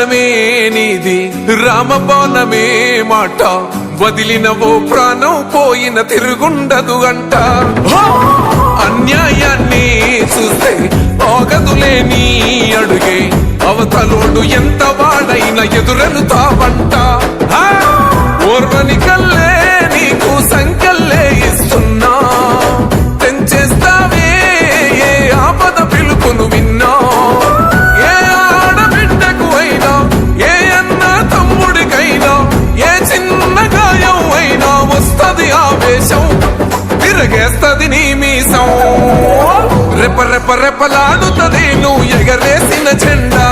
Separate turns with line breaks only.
ప్రాణమే నీది రామబాణమే మాట వదిలినవో ప్రాణం పోయిన తిరుగుండదు అంట అన్యాయాన్ని చూస్తే ఆగదులే నీ అడుగే అవతలోడు ఎంత వాడైనా ఎదురెలుతావంట ఓర్వని కల్లే నీకు సంకల్లే ఇస్తున్నా తెంచేస్తావే ఏ ఆపద పిలుపును విన్నా ఏ ఆడబిడ్డకు అయినా ఏ అన్న తమ్ముడికైనా ఏ చిన్న గాయం అయినా వస్తది ఆవేశం తిరగేస్తది నీ మీసం రెప రెప రెపలాడుతది నువ్వు ఎగరేసిన జెండా